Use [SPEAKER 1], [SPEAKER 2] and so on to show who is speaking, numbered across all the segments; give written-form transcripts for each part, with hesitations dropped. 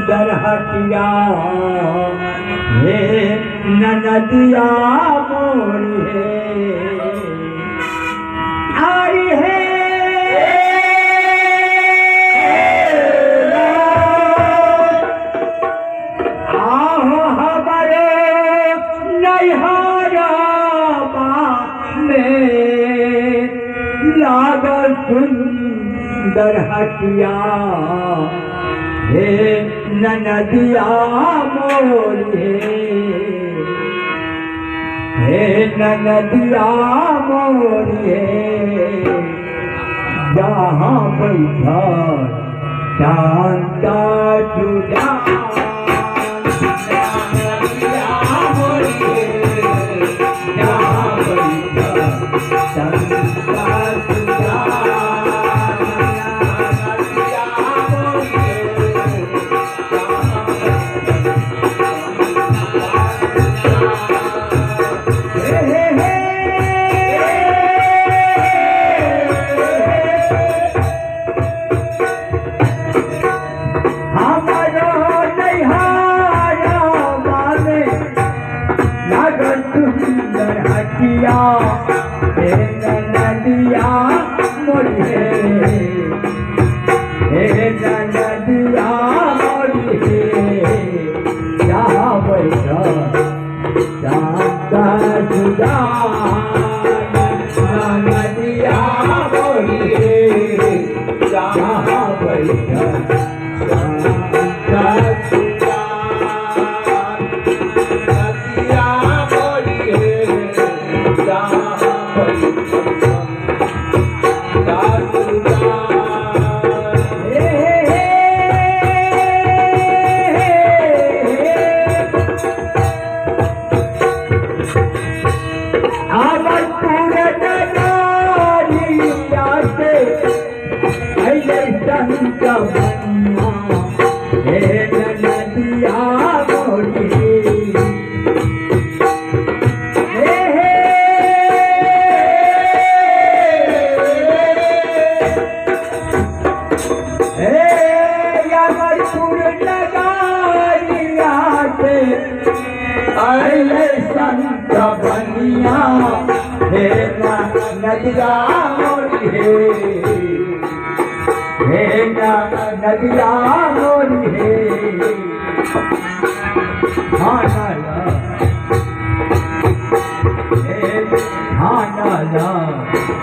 [SPEAKER 1] दरहटिया हे ननदिया मोरी है आई है आहो हमारे नैहरा में लागल सुंदर हटिया हे ननदिया मोरी हे ननदिया मोरी जहाँ बैठा शांता जुड़ा ननदिया मोरी जहाँ बैठा शांता जुड़ा हटिया हे ननदिया मोरी हे ननदिया मोरी जहाँ बैठा शांता जुदा ननदिया मोरी जहाँ बैठा शांता जुदा संत बनिया हे नदिया मोरी हे नदिया मोरी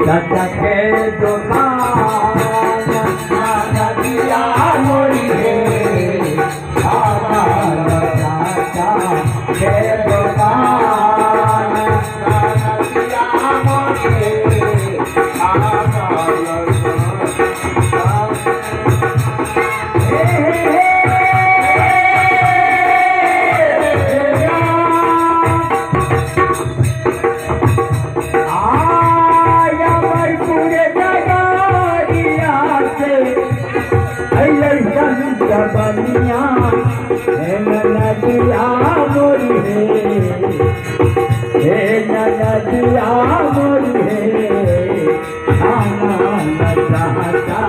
[SPEAKER 1] दादा के दुकान नदिया मोरी के दुकान नदिया मोरी बनिया हे ननदिया मोरी हे ननदिया मोरी खाना चाहता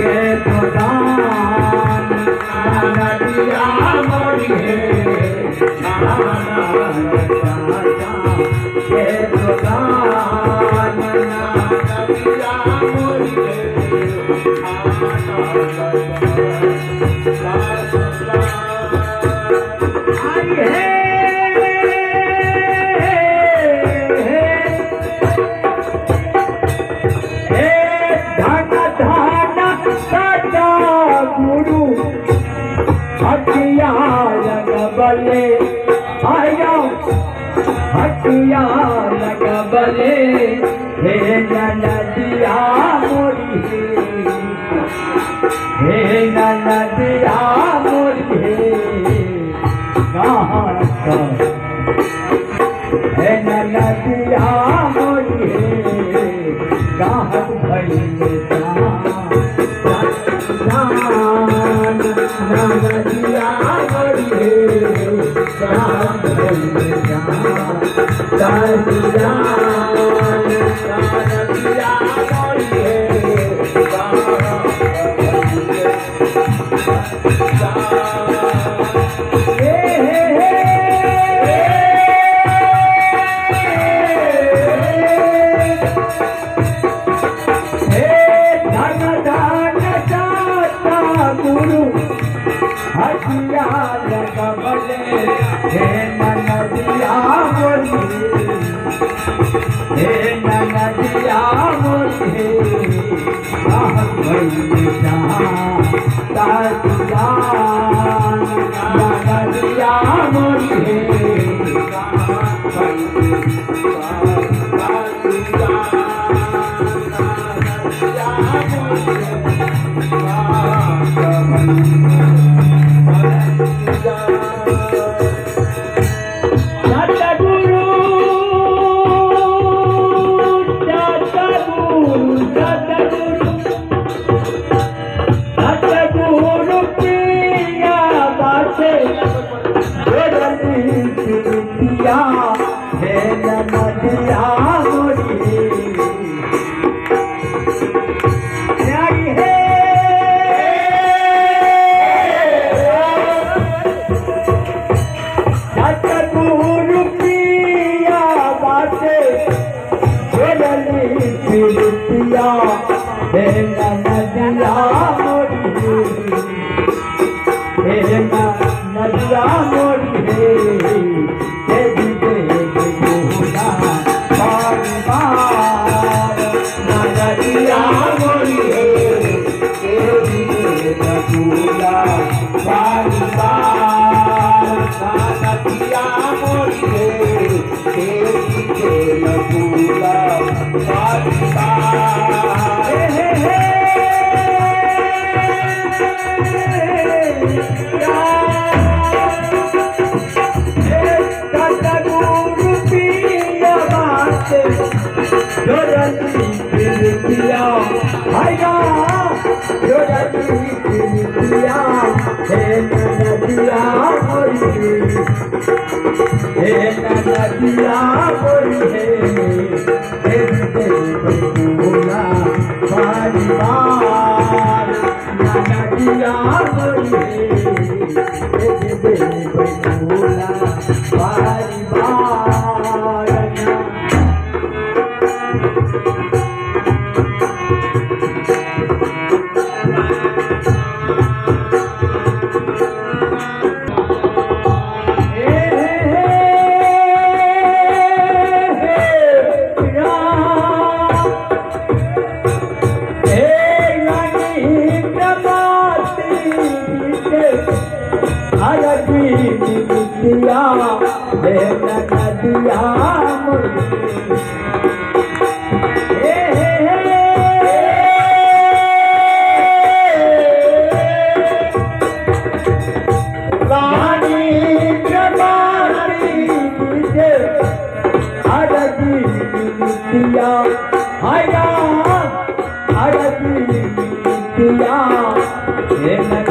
[SPEAKER 1] के प्रधान ननदिया मोरी खाना चाहता के प्रधान ननदिया मोरी हटिया लगबले आया हटिया लगबले हे ननदिया मोरी हे ननदिया मोरी कहाँ हे ननदिया मोरी कहाँ भइले ननदिया मोरी गाहक भइले जहाँ नदिया नदिया मोरी हे हटिया लगबले हे नदिया मोरी हे नदिया मोरी हे गाहक भइले जहाँ नदिया नदिया मोरी हे गाहक भइले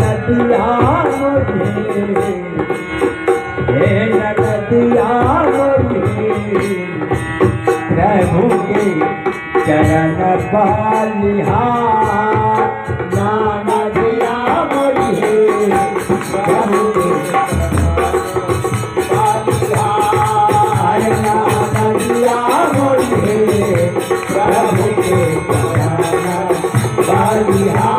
[SPEAKER 1] नदिया मोरी हे नदिया मोरी प्रभु के चरण पालिहा नदिया मोरी प्रभु के नदिया मोरी प्रभु के चरण पालिहा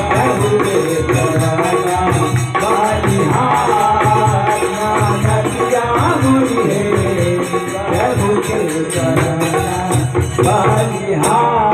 [SPEAKER 1] प्रभु मोरी है प्रभु के चरण बलिहारी।